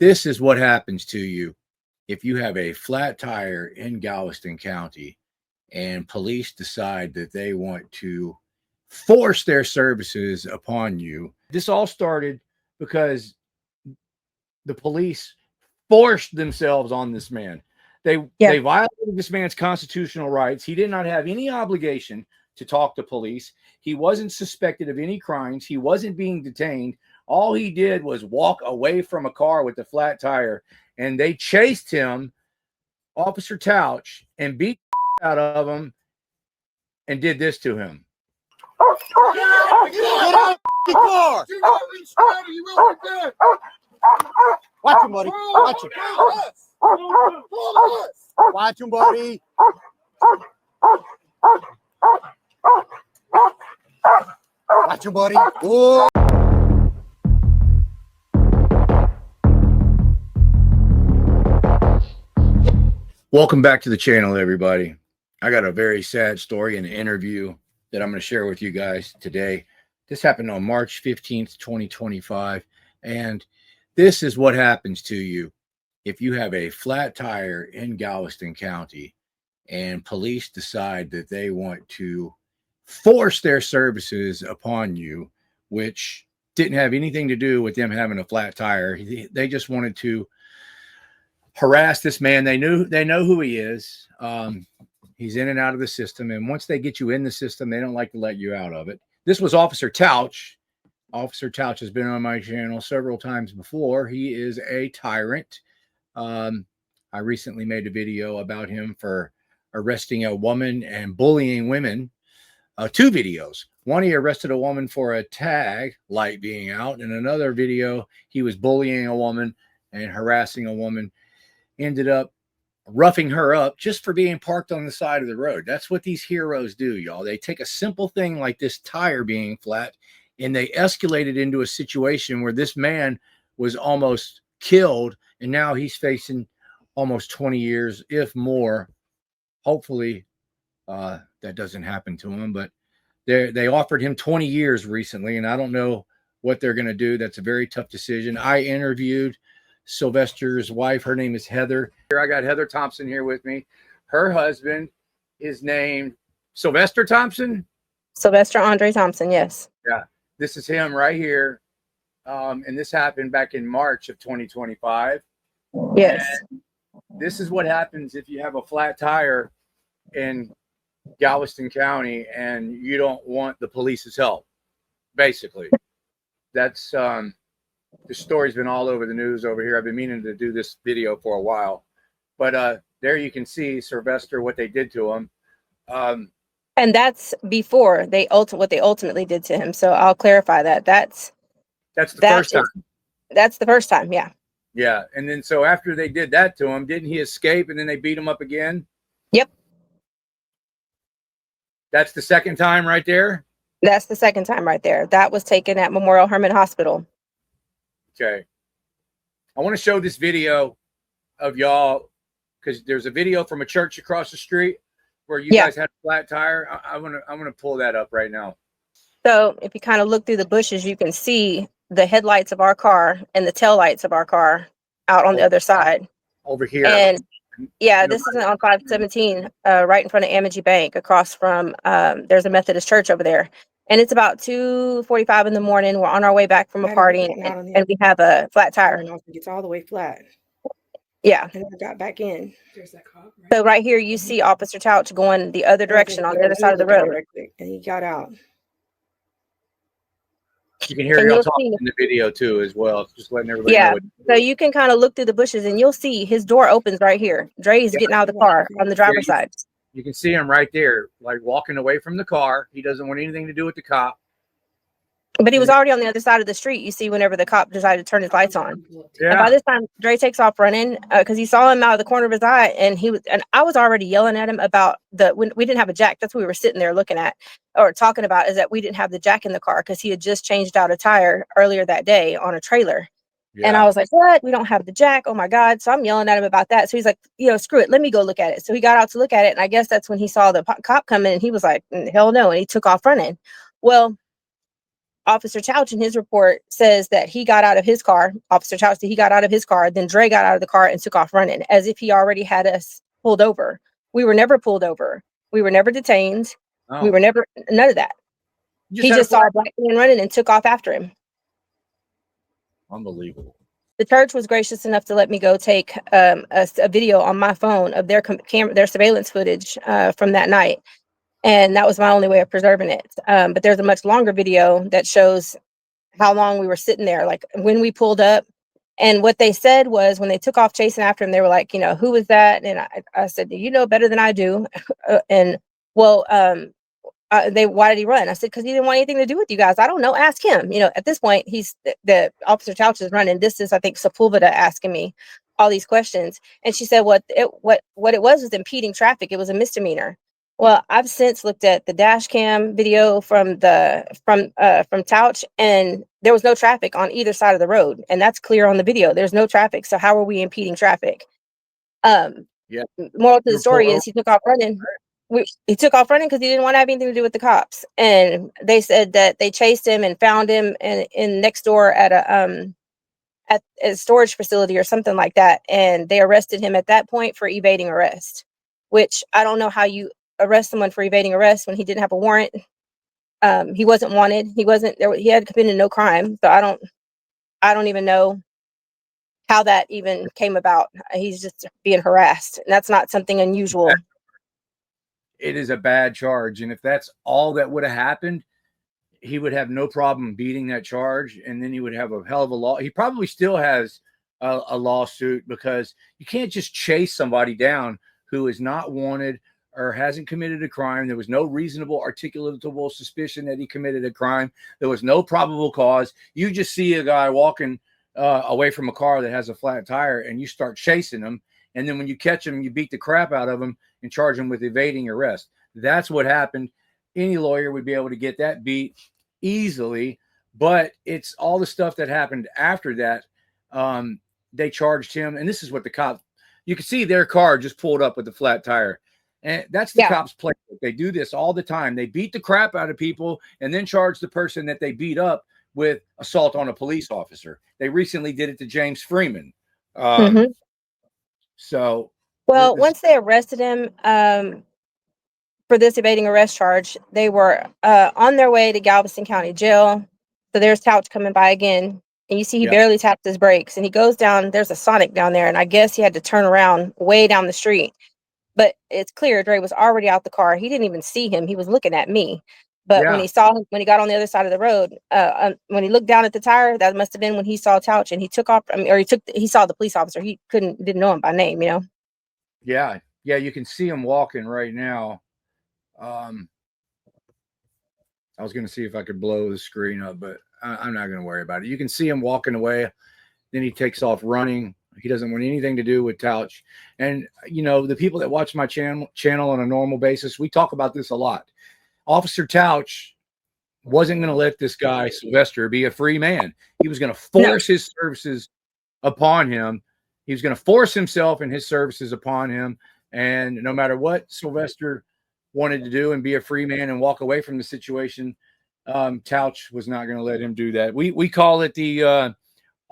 This is what happens to you if you have a flat tire in Galveston County and police decide that they want to force their services upon you. This all started because the police forced themselves on this man. They violated this man's constitutional rights. He did not have any obligation to talk to police. He wasn't suspected of any crimes. He wasn't being detained. All he did was walk away from a car with a flat tire, and they chased him, Officer Tauch, and beat out of him and did this to him. Get out the car! Watch him, buddy. Watch him. Watch him, buddy. Watch him, buddy. Whoa. Welcome back to the channel, everybody. I got a very sad story and an interview that I'm going to share with you guys today. This happened on March 15th, 2025. And this is what happens to you if you have a flat tire in Galveston County and police decide that they want to force their services upon you, which didn't have anything to do with them having a flat tire. They just wanted to harass this man. They know who he is. He's in and out of the system, and once they get you in the system, they don't like to let you out of it. This was Officer Tauch. Officer Tauch has been on my channel several times before. He is a tyrant. I recently made a video about him for arresting a woman and bullying women. Two videos. One, he arrested a woman for a tag light being out. In another video, he was bullying a woman and harassing a woman. Ended up roughing her up just for being parked on the side of the road. That's what these heroes do, y'all. They take a simple thing like this tire being flat and they escalate it into a situation where this man was almost killed, and now he's facing almost 20 years, if more. Hopefully that doesn't happen to him, but they offered him 20 years recently, and I don't know what they're going to do. That's a very tough decision. I interviewed Sylvester's wife. Her name is Heather. Here I got Heather Thompson here with me. Her husband is named Sylvester Thompson. Sylvester Andre Thompson, yes. Yeah, this is him right here. And this happened back in March of 2025. Yes. And this is what happens if you have a flat tire in Galveston County and you don't want the police's help. Basically, that's the story's been all over the news over here. I've been meaning to do this video for a while, but there you can see Sylvester, what they did to him. And that's before what they ultimately did to him. So I'll clarify that. That's the first time. That's the first time. Yeah. Yeah. And then so after they did that to him, didn't he escape and then they beat him up again? Yep. That's the second time right there? That's the second time right there. That was taken at Memorial Hermann Hospital. Okay. I want to show this video of y'all because there's a video from a church across the street where you guys had a flat tire. I'm gonna pull that up right now. So if you kind of look through the bushes, you can see the headlights of our car and the tail lights of our car out on the other side. Over here. And yeah, this isn't on 517, right in front of Amity Bank, across from there's a Methodist church over there. And it's about 2:45 in the morning. We're on our way back from a party, and we have a flat tire. It's all the way flat. Yeah. And I got back in. There's that cop, right? So right here, you see Officer Tauch going the other direction on the other side of the road. And he got out. You can hear y'all talking in the video too as well. Just letting everybody know. So you can kind of look through the bushes and you'll see his door opens right here. Dre's getting out of the car on the driver's side. You can see him right there, like walking away from the car. He doesn't want anything to do with the cop. But he was already on the other side of the street. You see, whenever the cop decided to turn his lights on. Yeah. And by this time, Dre takes off running because he saw him out of the corner of his eye, and I was already yelling at him about when we didn't have a jack. That's what we were sitting there looking at or talking about, is that we didn't have the jack in the car because he had just changed out a tire earlier that day on a trailer. Yeah. And I was like, what? We don't have the jack. Oh my God. So I'm yelling at him about that. So he's like, screw it. Let me go look at it. So he got out to look at it. And I guess that's when he saw the cop come in, and he was like, hell no. And he took off running. Well, Officer Tauch in his report says that he got out of his car. Officer Tauch said he got out of his car. Then Dre got out of the car and took off running as if he already had us pulled over. We were never pulled over. We were never detained. We were never, none of that. He just saw a black man running and took off after him. Unbelievable. The church was gracious enough to let me go take a video on my phone of their their surveillance footage from that night. And that was my only way of preserving it. But there's a much longer video that shows how long we were sitting there, like when we pulled up. And what they said was when they took off chasing after him, they were like, you know, who was that? And I said, you know better than I do. And well, why did he run? I said, because he didn't want anything to do with you guys. I don't know. Ask him. You know, at this point, the Officer Tauch is running. This is, I think, Sepulveda asking me all these questions. And she said, what it was impeding traffic. It was a misdemeanor. Well, I've since looked at the dash cam video from Tauch, and there was no traffic on either side of the road, and that's clear on the video. There's no traffic, so how are we impeding traffic? Yeah. Moral to the story is he took off running. He took off running because he didn't want to have anything to do with the cops, and they said that they chased him and found him in next door at a storage facility or something like that, and they arrested him at that point for evading arrest. Which I don't know how you arrest someone for evading arrest when he didn't have a warrant. He wasn't wanted. He wasn't there. He had committed no crime. So I don't even know how that even came about. He's just being harassed. And that's not something unusual. It is a bad charge. And if that's all that would have happened, he would have no problem beating that charge. And then he would have a hell of a law. He probably still has a lawsuit, because you can't just chase somebody down who is not wanted or hasn't committed a crime. There was no reasonable articulatable suspicion that he committed a crime. There was no probable cause. You just see a guy walking away from a car that has a flat tire, and you start chasing him. And then when you catch him, you beat the crap out of him and charge him with evading arrest. That's what happened. Any lawyer would be able to get that beat easily, but it's all the stuff that happened after that. They charged him, and this is what the cop, you can see their car just pulled up with the flat tire. And that's the cops' play. They do this all the time. They beat the crap out of people and then charge the person that they beat up with assault on a police officer. They recently did it to James Freeman. So, well, once they arrested him for this evading arrest charge, they were on their way to Galveston County Jail. So there's Tauch coming by again. And you see he barely taps his brakes, and he goes down. There's a Sonic down there, and I guess he had to turn around way down the street. But it's clear Dre was already out the car. He didn't even see him. He was looking at me. But when he saw him, when he got on the other side of the road, when he looked down at the tire, that must have been when he saw Tauch, and he took off. I mean, or he saw the police officer. He didn't know him by name, you know? Yeah. You can see him walking right now. I was going to see if I could blow the screen up, but I'm not going to worry about it. You can see him walking away. Then he takes off running. He doesn't want anything to do with Tauch. And, you know, the people that watch my channel on a normal basis, we talk about this a lot. Officer Tauch wasn't going to let this guy, Sylvester, be a free man. He was going to force his services upon him. He was going to force himself and his services upon him. And no matter what Sylvester wanted to do and be a free man and walk away from the situation, Tauch was not going to let him do that. We call it the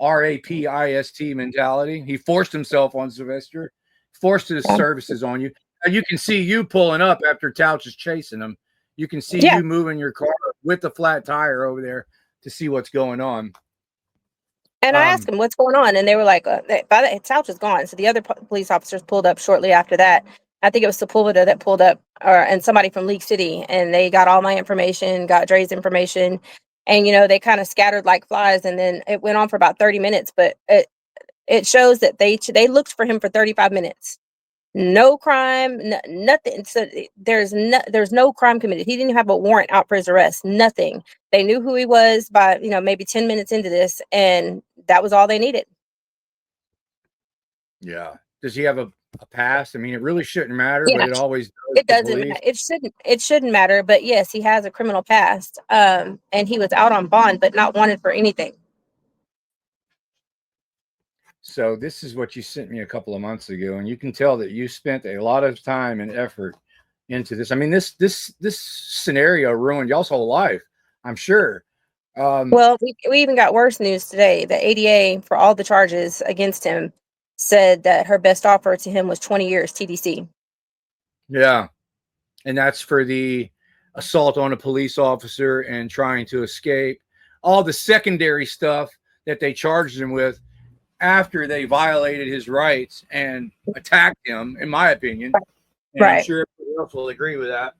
RAPIST mentality. He forced himself on Sylvester, forced his services on you. And you can see you pulling up after Tauch is chasing him. You can see you moving your car with the flat tire over there to see what's going on. And I asked him what's going on, and they were like, Tauch is gone. So the other police officers pulled up shortly after that. I think it was Sepulveda that pulled up, and somebody from League City, and they got all my information, got Dre's information. And, you know, they kind of scattered like flies, and then it went on for about 30 minutes. But it shows that they looked for him for 35 minutes. No crime, nothing. So there's no crime committed. He didn't even have a warrant out for his arrest. Nothing. They knew who he was by, you know, maybe 10 minutes into this, and that was all they needed. Yeah. Does he have a past? I mean, it really shouldn't matter, but it always does. It doesn't. It shouldn't matter. But yes, he has a criminal past. And he was out on bond, but not wanted for anything. So this is what you sent me a couple of months ago, and you can tell that you spent a lot of time and effort into this. I mean, this scenario ruined y'all's whole life, I'm sure. Well, we even got worse news today. The ADA, for all the charges against him, said that her best offer to him was 20 years TDC. Yeah. And that's for the assault on a police officer and trying to escape. All the secondary stuff that they charged him with after they violated his rights and attacked him, in my opinion. And I'm Right. sure everybody else will agree with that.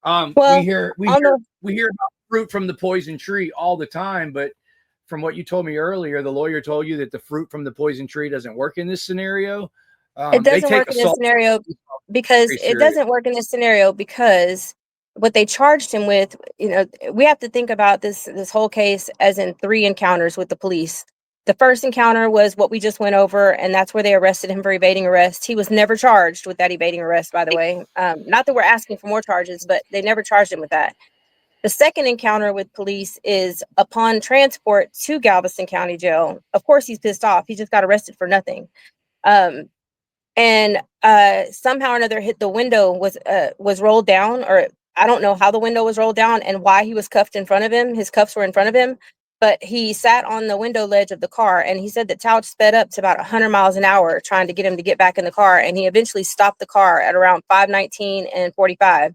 Well, we hear about fruit from the poison tree all the time, but from what you told me earlier, the lawyer told you that the fruit from the poison tree doesn't work in this scenario. It They doesn't take work in this assault scenario because very it serious. doesn't work in this scenario because what they charged him with, you know, we have to think about this whole case as in 3 encounters with the police. The first encounter was what we just went over, and that's where they arrested him for evading arrest. He was never charged with that evading arrest, by the way. Not that we're asking for more charges, but they never charged him with that. The second encounter with police is upon transport to Galveston County Jail. Of course, he's pissed off. He just got arrested for nothing. And somehow or another, the window was rolled down, or I don't know how the window was rolled down and why he was cuffed in front of him. His cuffs were in front of him, but he sat on the window ledge of the car, and he said that Tauch sped up to about 100 miles an hour trying to get him to get back in the car, and he eventually stopped the car at around 5:19 and 45.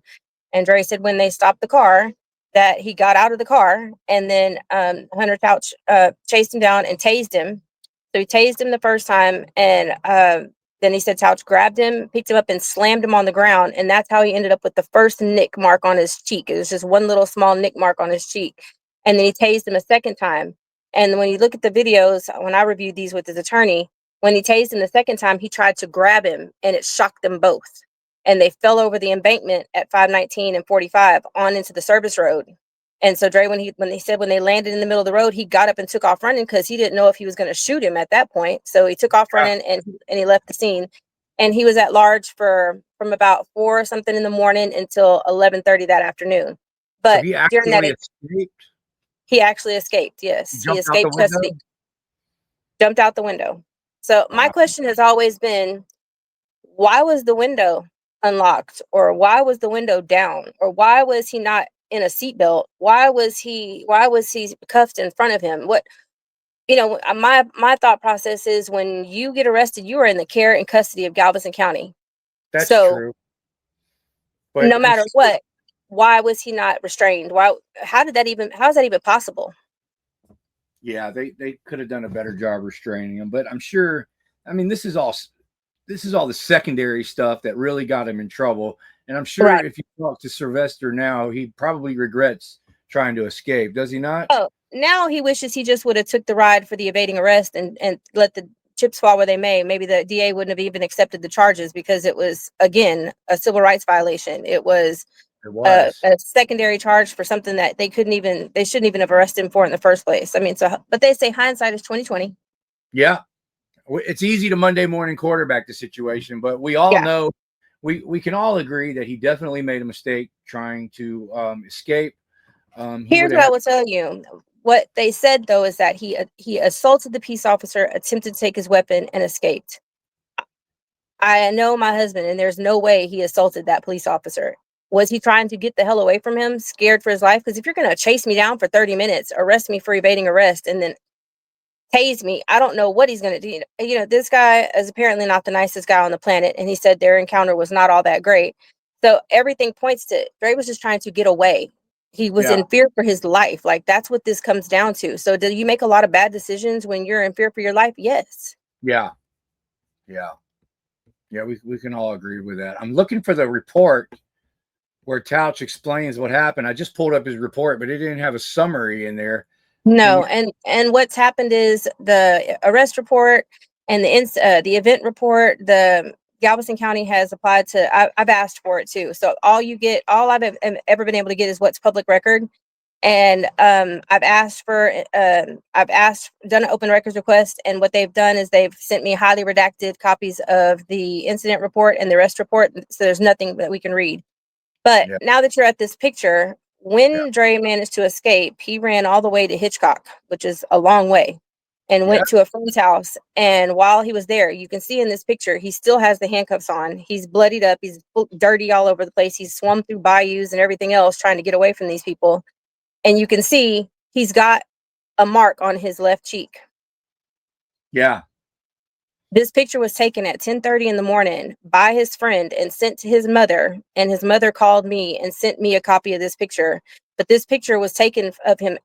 And Dre said when they stopped the car, that he got out of the car, and then Hunter Tauch chased him down and tased him. So he tased him the first time, and then he said Tauch grabbed him, picked him up, and slammed him on the ground. And that's how he ended up with the first nick mark on his cheek. It was just one little small nick mark on his cheek. And then he tased him a second time. And when you look at the videos, when I reviewed these with his attorney, when he tased him the second time, he tried to grab him, and it shocked them both. And they fell over the embankment at 5:19 and 45 on into the service road. And so Dre, when they landed in the middle of the road, he got up and took off running because he didn't know if he was going to shoot him at that point. So he took off running and he left the scene. And he was at large from about 4 something in the morning until 11:30 that afternoon. But So he during that, escaped. he actually escaped. Yes, he escaped custody. Jumped out the window. So my question has always been, why was the window unlocked, or why was the window down, or why was he not in a seatbelt? Why was he cuffed in front of him? What, my thought process is, when you get arrested, you are in the care and custody of Galveston County. That's so true. But no matter what, why was he not restrained? How is that even possible? Yeah, they could have done a better job restraining him, but I'm sure, I mean, this is all the secondary stuff that really got him in trouble. And I'm sure if you talk to Sylvester now, he probably regrets trying to escape. Does he not? Oh, now he wishes he just would have took the ride for the evading arrest and let the chips fall where they may. Maybe the DA wouldn't have even accepted the charges because it was, again, a civil rights violation. It was a secondary charge for something that they shouldn't even have arrested him for in the first place. I mean, but they say hindsight is 20/20. Yeah. It's easy to Monday morning quarterback the situation, but we all know, we can all agree that he definitely made a mistake trying to escape. Here's what I will tell you. What they said, though, is that he assaulted the peace officer, attempted to take his weapon, and escaped. I know my husband, and there's no way he assaulted that police officer. Was he trying to get the hell away from him, scared for his life? Because if you're going to chase me down for 30 minutes, arrest me for evading arrest, and then tase me, I don't know what he's going to do. This guy is apparently not the nicest guy on the planet, and he said their encounter was not all that great. So everything points to Dre was just trying to get away. He was in fear for his life. Like, that's what this comes down to. So do you make a lot of bad decisions when you're in fear for your life? Yes. Yeah. We can all agree with that. I'm looking for the report where Tauch explains what happened. I just pulled up his report, but it didn't have a summary in there. No, and what's happened is the arrest report and the event report, the Galveston County has applied to. I've asked for it too. So all I've ever been able to get is what's public record, and I've done an open records request, and what they've done is they've sent me highly redacted copies of the incident report and the arrest report. So there's nothing that we can read. But now that you're at this picture. When Dre managed to escape, he ran all the way to Hitchcock, which is a long way, and went to a friend's house. And while he was there, you can see in this picture, he still has the handcuffs on. He's bloodied up. He's dirty all over the place. He's swum through bayous and everything else trying to get away from these people. and you can see he's got a mark on his left cheek. Yeah. This picture was taken at 10:30 in the morning by his friend and sent to his mother, and his mother called me and sent me a copy of this picture. But this picture was taken of him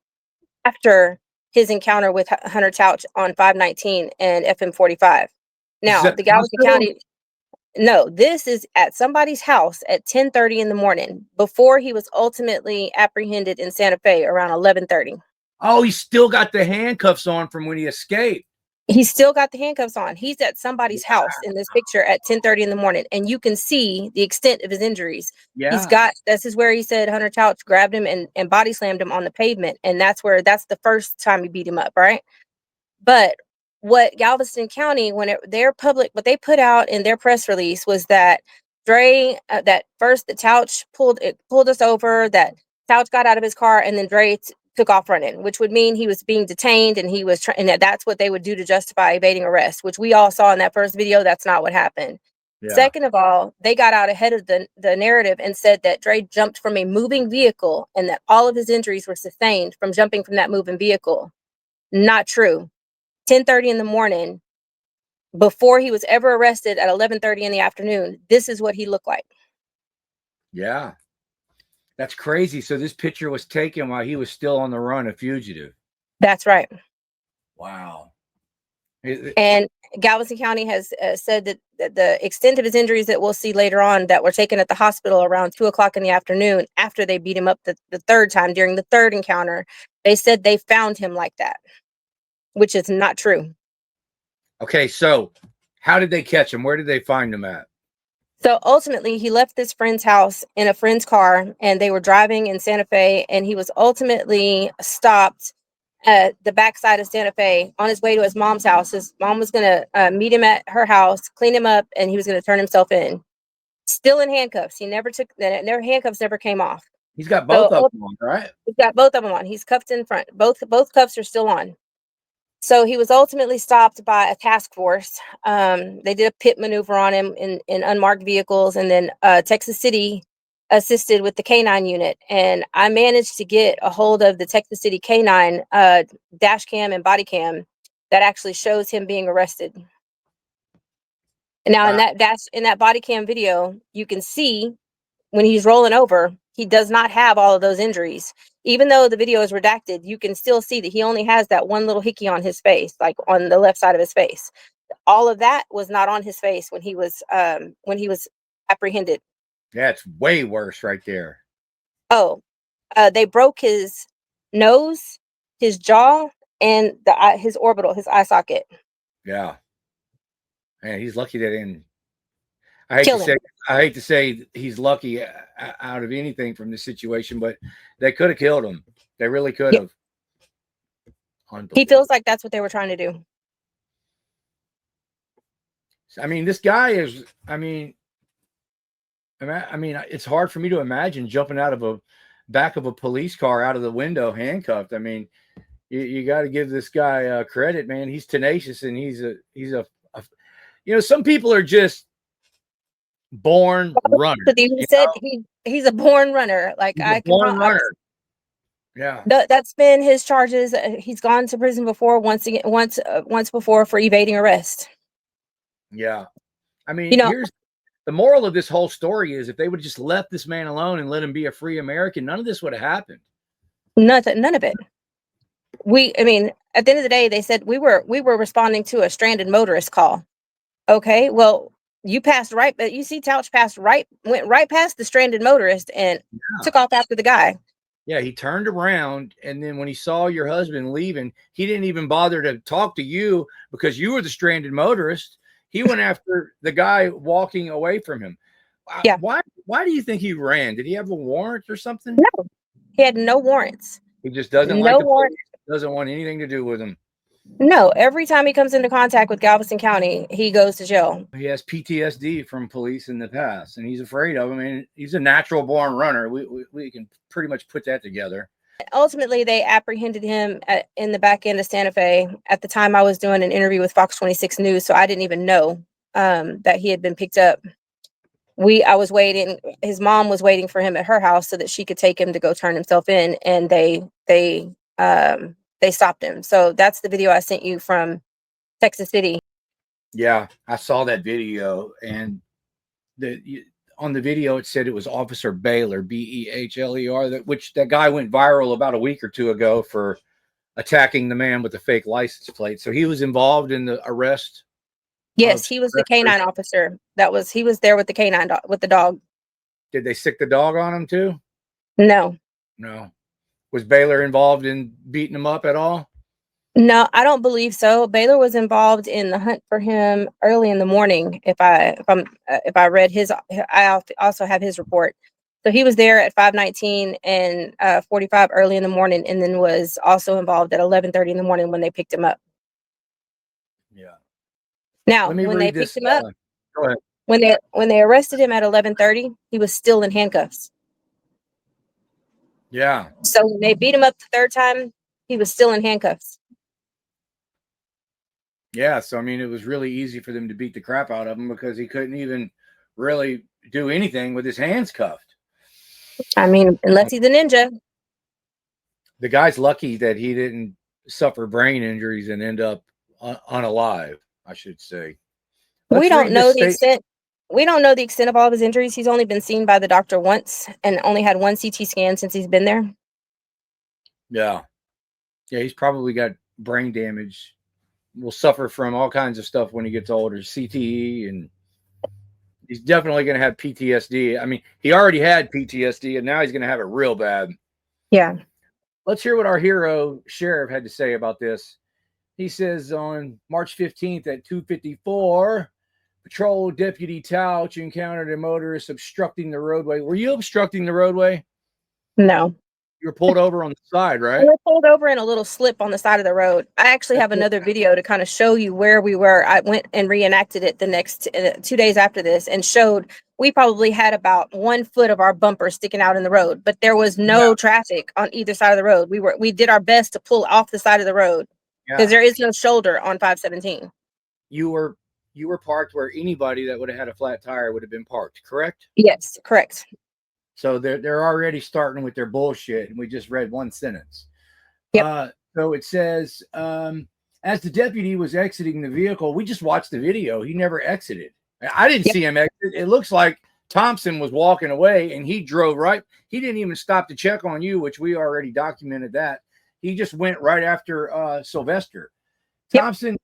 after his encounter with Hunter Tauch on 519 and FM 45. This is Now, at the the Galveston hospital? County, no, this is at somebody's house at 10:30 in the morning before he was ultimately apprehended in Santa Fe around 11:30. Oh, he still got the handcuffs on from when he escaped. He's still got the handcuffs on. He's at somebody's house in this picture at 10:30 in the morning, and you can see the extent of his injuries. Yeah. He's got, this is where he said Hunter Tauch grabbed him and body slammed him on the pavement, and that's the first time he beat him up, right? But what Galveston County, what they put out in their press release was that that Tauch pulled us over, that Tauch got out of his car, and then Dre took off running, which would mean he was being detained, and he was and that's what they would do to justify evading arrest, which we all saw in that first video. That's not what happened. Yeah. Second of all, they got out ahead of the narrative and said that Dre jumped from a moving vehicle and that all of his injuries were sustained from jumping from that moving vehicle. Not true. 10:30 in the morning, before he was ever arrested at 11:30 in the afternoon, this is what he looked like. Yeah. That's crazy. So this picture was taken while he was still on the run, a fugitive. That's right. Wow. And Galveston County has said that the extent of his injuries that we'll see later on that were taken at the hospital around 2:00 in the afternoon after they beat him up the third time during the third encounter, they said they found him like that, which is not true. Okay, so how did they catch him? Where did they find him at? So ultimately, he left this friend's house in a friend's car, and they were driving in Santa Fe, and he was ultimately stopped at the backside of Santa Fe on his way to his mom's house. His mom was going to meet him at her house, clean him up, and he was going to turn himself in. Still in handcuffs. He never took, their handcuffs never came off. He's got both of them on, right? He's got both of them on. He's cuffed in front. Both cuffs are still on. So he was ultimately stopped by a task force. They did a pit maneuver on him in unmarked vehicles, and then Texas City assisted with the K9 unit. And I managed to get a hold of the Texas City K9 dash cam and body cam that actually shows him being arrested. Now, in that body cam video, you can see when he's rolling over, he does not have all of those injuries. Even though the video is redacted, you can still see that he only has that one little hickey on his face, like on the left side of his face. All of that was not on his face when he was apprehended. Yeah, it's way worse right there. Oh, they broke his nose, his jaw, and his orbital, his eye socket. Yeah. Man, he's lucky they didn't. I hate to say he's lucky out of anything from this situation, but they could have killed him. They really could have. He feels like that's what they were trying to do. I mean, this guy is, I mean, it's hard for me to imagine jumping out of a back of a police car out of the window handcuffed. I mean, you got to give this guy credit, man. He's tenacious, and he's a some people are just born runner. He said he's a born runner. Like runner. Yeah, that's been his charges. He's gone to prison before once before for evading arrest. Yeah, I mean, here's the moral of this whole story: is if they would have just left this man alone and let him be a free American, none of this would have happened. None of it. I mean, at the end of the day, they said we were responding to a stranded motorist call. Okay, well, you passed right, but you see Tauch went right past the stranded motorist and took off after the guy. Yeah, he turned around, and then when he saw your husband leaving, he didn't even bother to talk to you because you were the stranded motorist. He went after the guy walking away from him. Yeah. Why do you think he ran? Did he have a warrant or something? No, he had no warrants. He just doesn't like the police. Doesn't want anything to do with him. No, every time he comes into contact with Galveston County, he goes to jail. He has PTSD from police in the past, and he's afraid of them. I mean, he's a natural born runner. We can pretty much put that together. Ultimately, they apprehended him in the back end of Santa Fe. At the time, I was doing an interview with Fox 26 News, so I didn't even know that he had been picked up. I was waiting. His mom was waiting for him at her house so that she could take him to go turn himself in, and they stopped him. So that's the video I sent you from Texas City. Yeah, I saw that video, and on the video it said it was Officer Baylor, Behler, which that guy went viral about a week or two ago for attacking the man with the fake license plate. So he was involved in the arrest. Yes, he was the canine officer. He was there with the canine with the dog. Did they sick the dog on him too? No. Was Baylor involved in beating him up at all? No, I don't believe so. Baylor was involved in the hunt for him early in the morning. If I read his, I also have his report. So he was there at 5:19 and 45 early in the morning, and then was also involved at 11:30 in the morning when they picked him up. Yeah. Now, when they picked him up, go ahead. When they arrested him at 11:30, he was still in handcuffs. Yeah. So when they beat him up the third time, he was still in handcuffs. Yeah, so I mean, it was really easy for them to beat the crap out of him because he couldn't even really do anything with his hands cuffed. I mean, unless he's a ninja. The guy's lucky that he didn't suffer brain injuries and end up unalive, I should say. We don't know the extent. We don't know the extent of all of his injuries. He's only been seen by the doctor once and only had one CT scan since he's been there. Yeah. Yeah, he's probably got brain damage. Will suffer from all kinds of stuff when he gets older, CTE, and he's definitely going to have PTSD. I mean, he already had PTSD, and now he's going to have it real bad. Yeah. Let's hear what our hero sheriff had to say about this. He says on March 15th at 2:54, Patrol Deputy Tauch encountered a motorist obstructing the roadway. Were you obstructing the roadway? No. You were pulled over on the side, right? We were pulled over in a little slip on the side of the road. I actually have another video to kind of show you where we were. I went and reenacted it the next 2 days after this and showed we probably had about 1 foot of our bumper sticking out in the road, but there was no traffic on either side of the road. We did our best to pull off the side of the road because there is no shoulder on 517. You were parked where anybody that would have had a flat tire would have been parked, correct? Yes, correct. So they're already starting with their bullshit, and we just read one sentence. Yep. So it says, as the deputy was exiting the vehicle, we just watched the video. He never exited. I didn't see him exit. It looks like Thompson was walking away, and he drove right. He didn't even stop to check on you, which we already documented that. He just went right after Sylvester. Thompson,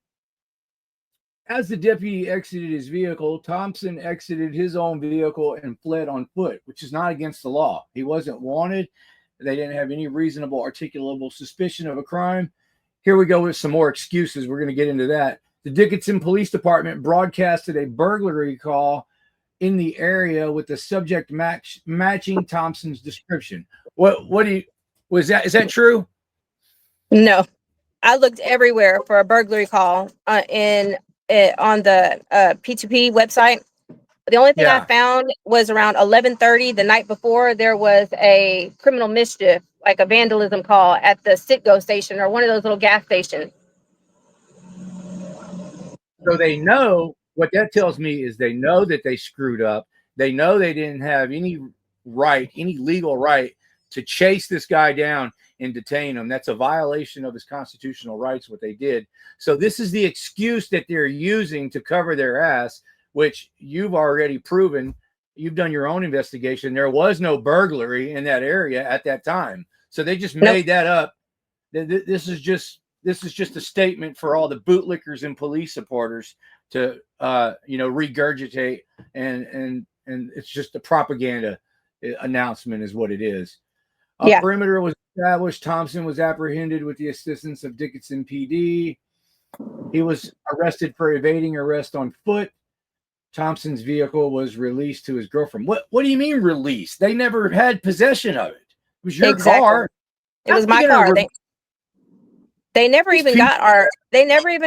as the deputy exited his vehicle, Thompson exited his own vehicle and fled on foot, which is not against the law. He wasn't wanted. They didn't have any reasonable, articulable suspicion of a crime. Here we go with some more excuses. We're going to get into that. The Dickinson Police Department broadcasted a burglary call in the area with the subject matching Thompson's description. Is that true? No. I looked everywhere for a burglary call on the P2P website. The only thing I found was around 11:30 the night before. There was a criminal mischief, like a vandalism call at the Citgo station or one of those little gas stations. So they know, what that tells me is they know that they screwed up. They know they didn't have any legal right to chase this guy down and detain him. That's a violation of his constitutional rights, what they did. So this is the excuse that they're using to cover their ass, which you've already proven. You've done your own investigation. There was no burglary in that area at that time. So they just made that up. This is just a statement for all the bootlickers and police supporters to regurgitate, and it's just a propaganda announcement is what it is. A perimeter was established. Thompson was apprehended with the assistance of Dickinson PD. He was arrested for evading arrest on foot. Thompson's vehicle was released to his girlfriend. What do you mean released? They never had possession of it. It was your car. It was my car. They never even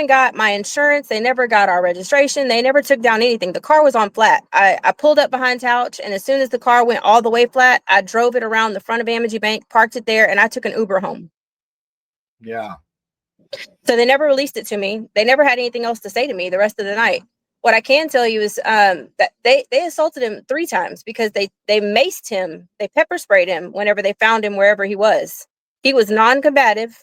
got my insurance. They never got our registration. They never took down anything. The car was on flat. I pulled up behind Tauch, and as soon as the car went all the way flat, I drove it around the front of Amity Bank, parked it there, and I took an Uber home. Yeah. So they never released it to me. They never had anything else to say to me the rest of the night. what I can tell you is that they assaulted him 3 times because they maced him, they pepper sprayed him whenever they found him wherever he was. He was non-combative,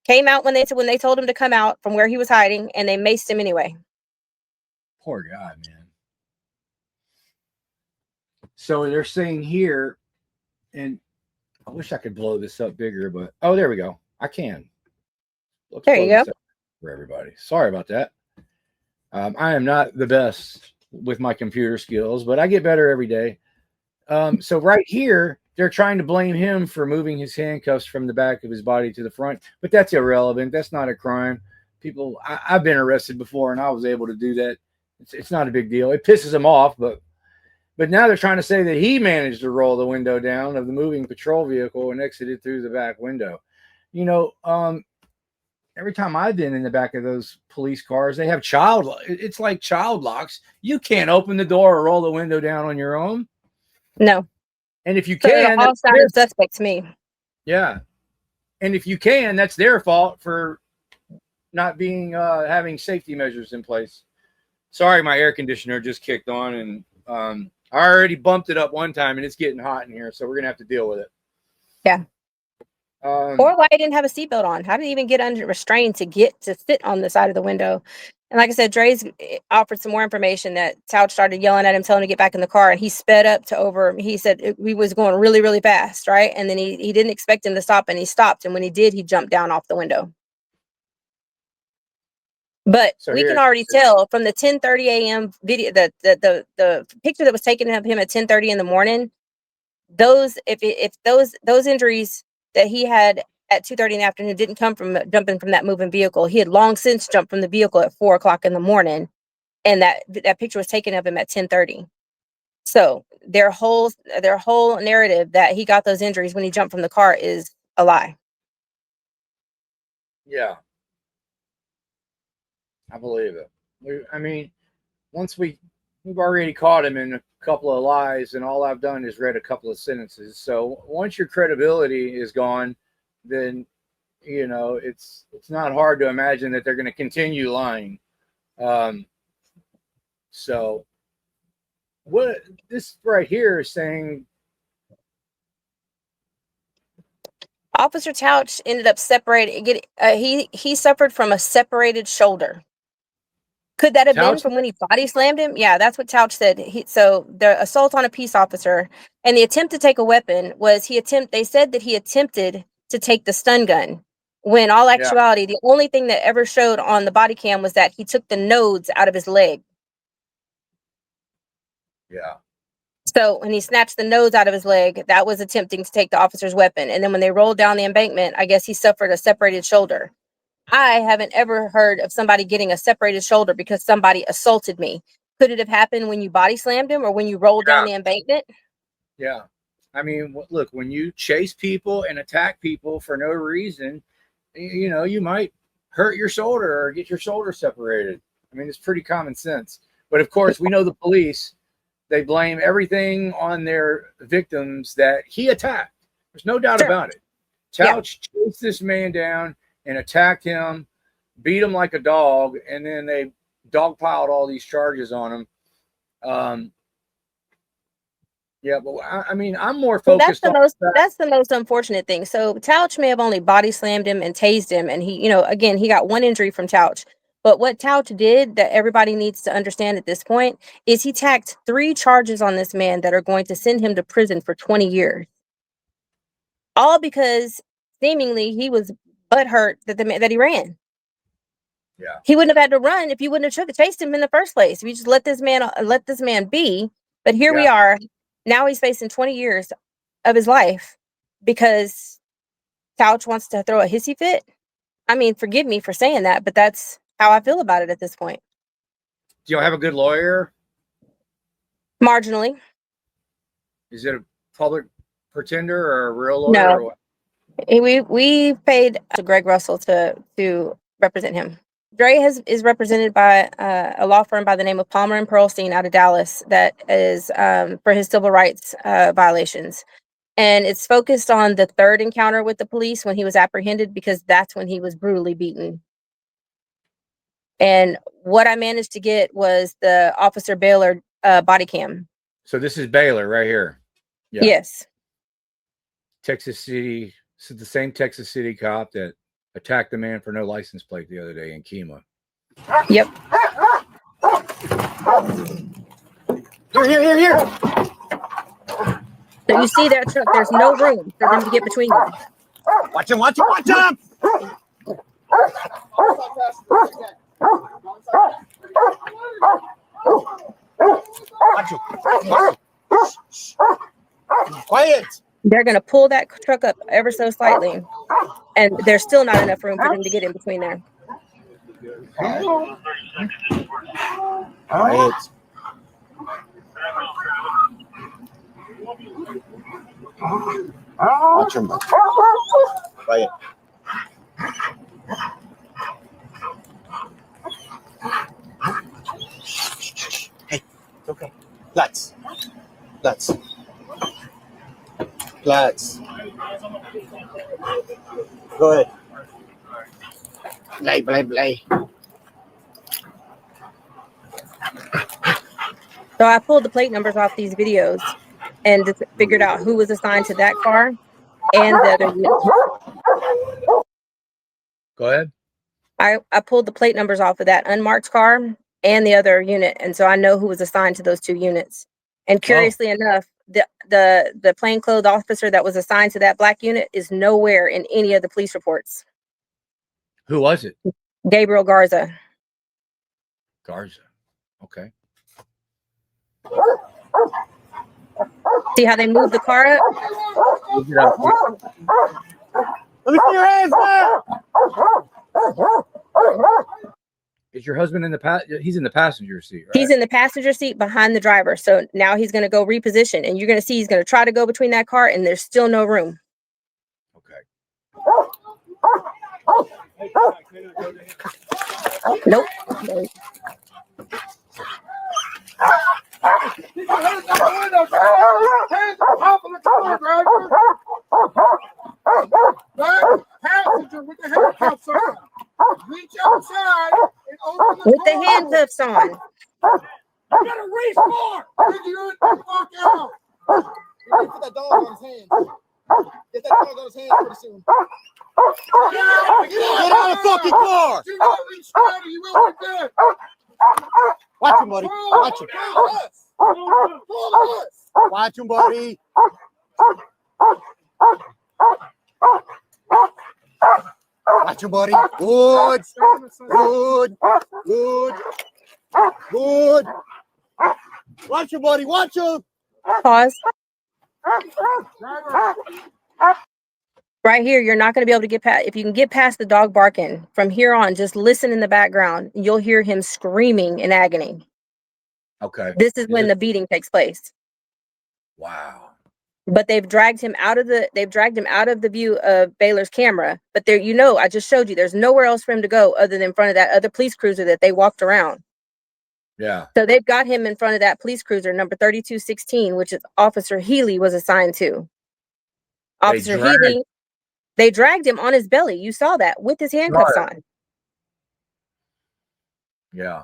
came out when they told him to come out from where he was hiding, and they maced him anyway. Poor guy, man. So they're saying here, and I wish I could blow this up bigger, but oh, there we go. I can. Let's There blow you this go. up for everybody. Sorry about that. I am not the best with my computer skills, but I get better every day. So right here, they're trying to blame him for moving his handcuffs from the back of his body to the front, but that's irrelevant. That's not a crime. People, I've been arrested before, and I was able to do that. It's not a big deal. It pisses them off, but now they're trying to say that he managed to roll the window down of the moving patrol vehicle and exited through the back window. You know, every time I've been in the back of those police cars, they have it's like child locks. You can't open the door or roll the window down on your own. No. And if you So can, it all sounded suspect to me. yeah. And if you can, that's their fault for not being having safety measures in place. Sorry, my air conditioner just kicked on, and I already bumped it up one time, and it's getting hot in here, so we're gonna have to deal with it. Yeah. Or why he didn't have a seatbelt on? How did he even get under restrained to sit on the side of the window? And like I said, Dre's offered some more information that Tauch started yelling at him, telling him to get back in the car, and he sped up he said he was going really, really fast, right? And then he didn't expect him to stop, and he stopped. And when he did, he jumped down off the window. But So we can already tell from the 10:30 a.m. video, the picture that was taken of him at 10:30 in the morning, those injuries that he had at 2:30 in the afternoon didn't come from jumping from that moving vehicle. He had long since jumped from the vehicle at 4 o'clock in the morning, and that picture was taken of him at 10:30. So their whole narrative that he got those injuries when he jumped from the car is a lie. Yeah, I believe it. I mean, once we've already caught him in a couple of lies, and all I've done is read a couple of sentences. So once your credibility is gone, then you know it's not hard to imagine that they're going to continue lying. So what this right here is saying, Officer Tauch ended up separating. He suffered from a separated shoulder. Could that have been from when he body slammed him? Yeah, that's what Tauch said. So the assault on a peace officer and the attempt to take a weapon was they said that he attempted to take the stun gun, when all actuality, the only thing that ever showed on the body cam was that he took the nodes out of his leg. Yeah. So when he snatched the nodes out of his leg, that was attempting to take the officer's weapon. And then when they rolled down the embankment, I guess he suffered a separated shoulder. I haven't ever heard of somebody getting a separated shoulder because somebody assaulted me. Could it have happened when you body slammed him or when you rolled down the embankment? Yeah. I mean, look, when you chase people and attack people for no reason, you know, you might hurt your shoulder or get your shoulder separated. I mean, it's pretty common sense. But of course, we know the police, they blame everything on their victims that he attacked. There's no doubt about it. Tauch chased this man down and attacked him, beat him like a dog, and then they dogpiled all these charges on him. Yeah, but I mean, I'm more focused on that's the most unfortunate thing. So Tauch may have only body slammed him and tased him, and he, again, he got one injury from Tauch. But what Tauch did that everybody needs to understand at this point is he tacked 3 charges on this man that are going to send him to prison for 20 years. All because seemingly he was butthurt that he ran. Yeah. He wouldn't have had to run if you wouldn't have chased him in the first place. If you just let this man be. But here we are. Now he's facing 20 years of his life because Tauch wants to throw a hissy fit. I mean, forgive me for saying that, but that's how I feel about it at this point. Do you have a good lawyer? Marginally. Is it a public pretender or a real lawyer? No. We paid Greg Russell to represent him. Dre is represented by a law firm by the name of Palmer and Pearlstein out of Dallas that is for his civil rights violations. And it's focused on the 3rd encounter with the police when he was apprehended, because that's when he was brutally beaten. And what I managed to get was the Officer Baylor body cam. So this is Baylor right here. Yeah. Yes. Texas City. This is the same Texas City cop that attacked the man for no license plate the other day in Kima. Yep. Here. So you see that truck, there's no room for them to get between them. Watch him. Watch him. Quiet. They're going to pull that truck up ever so slightly, and there's still not enough room for them to get in between there. Quiet. Watch him. Quiet. Hey, it's okay. Flats. Go ahead. Play. So I pulled the plate numbers off these videos and just figured out who was assigned to that car and the other unit. Go ahead. I pulled the plate numbers off of that unmarked car and the other unit, and so I know who was assigned to those two units. And curiously enough, the plainclothes officer that was assigned to that black unit is nowhere in any of the police reports. Who was it? Gabriel Garza. Garza. Okay. See how they moved the car up? Move it up. Let me see your hands now. Is your husband in the he's in the passenger seat, right? He's in the passenger seat behind the driver. So now he's going to go reposition, and you're going to see he's going to try to go between that car, and there's still no room. Okay. Nope. Keep your hands out the window. Hands on top of the car, driver. That passenger with the handcuffs on. Reach outside and open the With the door. handcuffs on. You gotta restart. Figure it the fuck out. Put that dog on his hands. Get that dog on his hands pretty soon. Get out of the fucking car. Do not restart or you will be dead. Watch him, buddy. Watch him. Watch him, buddy. Watch him, buddy. Good. Watch him, buddy. Watch him. Pause. Right here, you're not going to be able to get past. If you can get past the dog barking, from here on, just listen in the background. You'll hear him screaming in agony. Okay. This is when the beating takes place. Wow. But they've dragged him out of the view of Baylor's camera. But there, I just showed you, there's nowhere else for him to go other than in front of that other police cruiser that they walked around. Yeah. So they've got him in front of that police cruiser, number 3216, which is Officer Healy was assigned to. Officer Healy, they dragged him on his belly. You saw that with his handcuffs on. Yeah.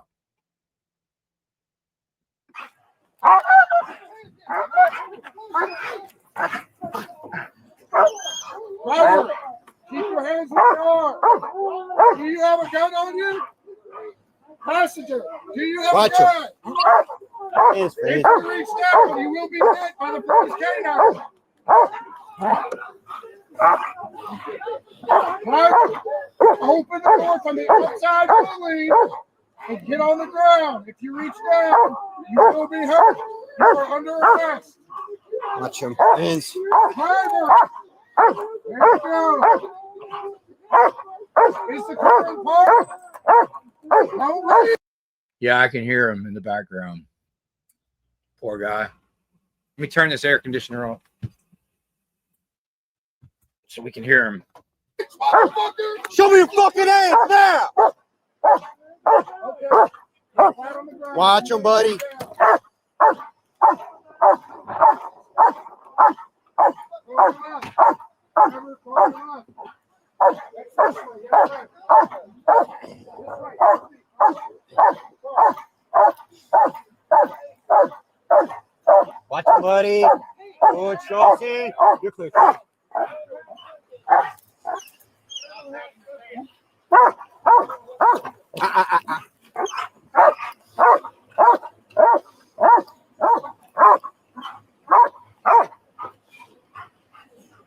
Driver, keep your hands in the car. Do you have a gun on you? Passenger, do you have Watch a gun? Hands for If hands. you reach down, you will be hit by the police canine. Driver, open the door from the outside fully and get on the ground. If you reach down, you will be hurt. You are under arrest. Watch him. Hands. Driver, there you go. Is the car in park? No way. Yeah, I can hear him in the background. Poor guy. Let me turn this air conditioner on so we can hear him. Motherfucker. Show me your fucking hands now. Okay. Flat on the ground. Watch him, buddy. Buddy. Good, Chelsea. You're clear.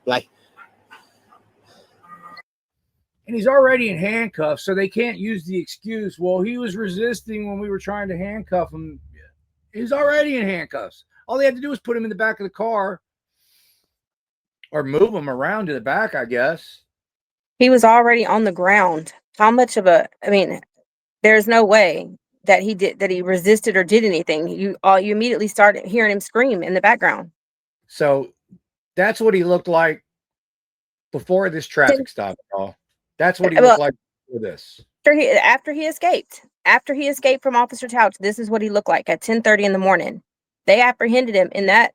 Like, And he's already in handcuffs, so they can't use the excuse, well, he was resisting when we were trying to handcuff him. He's already in handcuffs. All they had to do was put him in the back of the car or move him around to the back, I guess. He was already on the ground. How much of a, I mean, there's no way that he resisted or did anything. You immediately started hearing him scream in the background. So that's what he looked like before this traffic stop, y'all. That's what he looked like before this. After he escaped from Officer Tauch, this is what he looked like at 10:30 in the morning. They apprehended him in that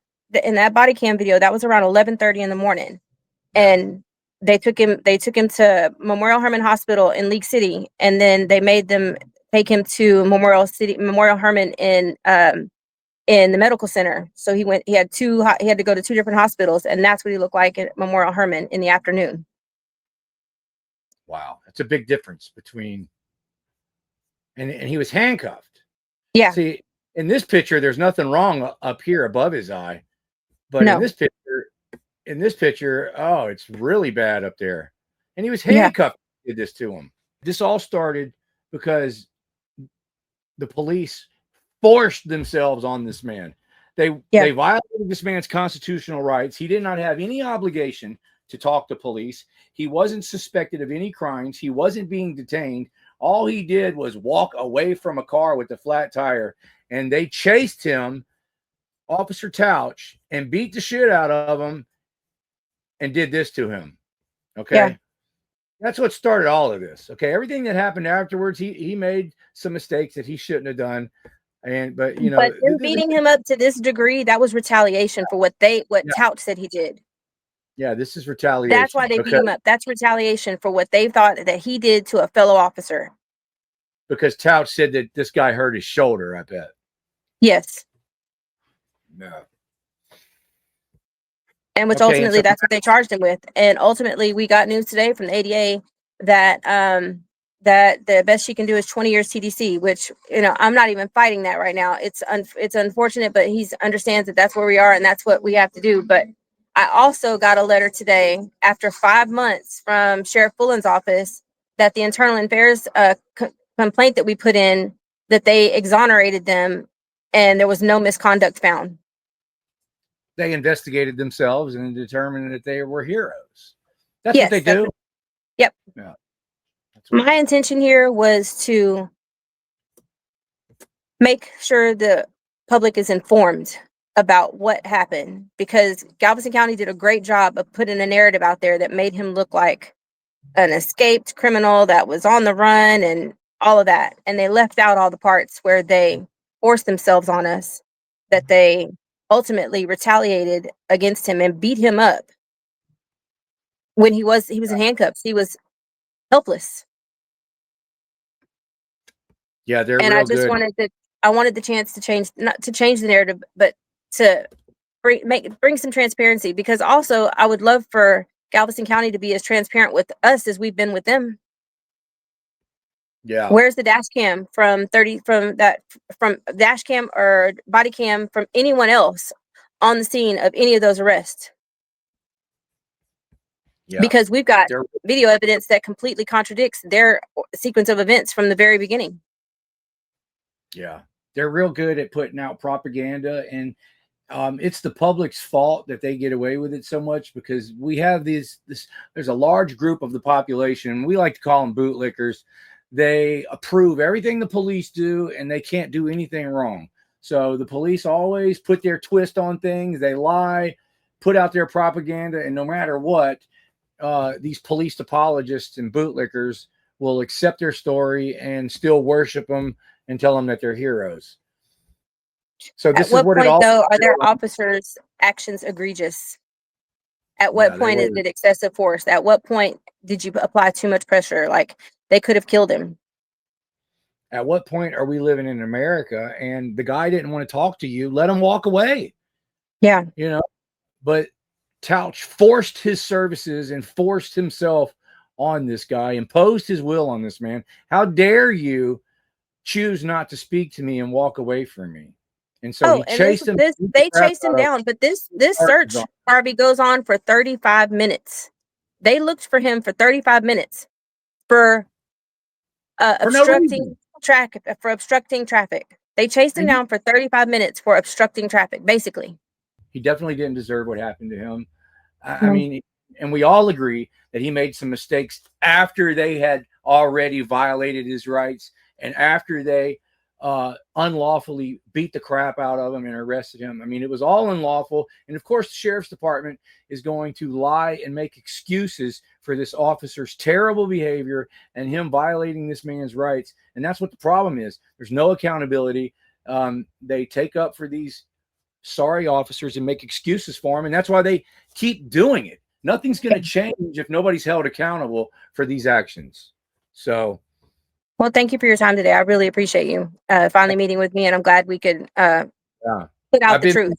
body cam video. That was around 11:30 in the morning, and they took him to Memorial Hermann Hospital in League City, and then they made them take him to Memorial Hermann in the medical center. So he had to go to two different hospitals, and that's what he looked like at Memorial Hermann in the afternoon. Wow, that's a big difference between, and he was handcuffed. Yeah. See, in this picture, there's nothing wrong up here above his eye, but No. in this picture, oh, it's really bad up there. And he was handcuffed. Did this to him. This all started because the police forced themselves on this man. They violated this man's constitutional rights. He did not have any obligation to talk to police. He wasn't suspected of any crimes. He wasn't being detained. All he did was walk away from a car with a flat tire, and they chased him, Officer Tauch, and beat the shit out of him and did this to him. Okay. Yeah. That's what started all of this. Okay. Everything that happened afterwards, he made some mistakes that he shouldn't have done. But them beating him up to this degree, that was retaliation for what Tauch said he did. Yeah, this is retaliation. That's why they beat him up. That's retaliation for what they thought that he did to a fellow officer. Because Tauch said that this guy hurt his shoulder, I bet. Yes. No. And which ultimately that's what they charged him with. And ultimately we got news today from the ADA that that the best she can do is 20 years TDC, which, I'm not even fighting that right now. It's unfortunate, but he understands that that's where we are and that's what we have to do. But I also got a letter today after 5 months from Sheriff Fullen's office that the internal affairs complaint that we put in, that they exonerated them and there was no misconduct found. They investigated themselves and determined that they were heroes. That's what they do. Yep. Yeah. My intention here was to make sure the public is informed about what happened, because Galveston County did a great job of putting a narrative out there that made him look like an escaped criminal that was on the run and all of that. And they left out all the parts where they forced themselves on us, that they ultimately retaliated against him and beat him up when he was in handcuffs. He was helpless. Yeah, they're and real I just good. wanted the chance to change, not to change the narrative, but to bring some transparency, because also I would love for Galveston County to be as transparent with us as we've been with them. Yeah. Where's the dash cam from dash cam or body cam from anyone else on the scene of any of those arrests? Yeah. Because we've got video evidence that completely contradicts their sequence of events from the very beginning. Yeah, they're real good at putting out propaganda, and it's the public's fault that they get away with it so much, because we have there's a large group of the population, we like to call them bootlickers. They approve everything the police do, and they can't do anything wrong. So the police always put their twist on things. They lie, put out their propaganda, and no matter what, these police apologists and bootlickers will accept their story and still worship them and tell them that they're heroes. So this is what it all. Though, are their officers' actions egregious? At what point is it excessive force? At what point did you apply too much pressure? Like, they could have killed him. At what point are we living in America and the guy didn't want to talk to you? Let him walk away. Yeah. you know, but Tauch forced his services and forced himself on this guy, imposed his will on this man. How dare you choose not to speak to me and walk away from me? And so he And chased him. beat the they crap chased him out of down, but this Harvey's search, on. Harvey, goes on for 35 minutes. They looked for him for 35 minutes for For no reason. obstructing traffic. They chased him And down for 35 minutes for obstructing traffic, basically. he definitely didn't deserve what happened to him. I No. mean, and we all agree that he made some mistakes after they had already violated his rights and after they unlawfully beat the crap out of him and arrested him. I mean, it was all unlawful. And of course, the sheriff's department is going to lie and make excuses for this officer's terrible behavior and him violating this man's rights. And that's what the problem is. There's no accountability. They take up for these sorry officers and make excuses for them, and that's why they keep doing it. Nothing's going to change if nobody's held accountable for these actions. So, well, thank you for your time today. I really appreciate you finally meeting with me, and I'm glad we could put out the truth.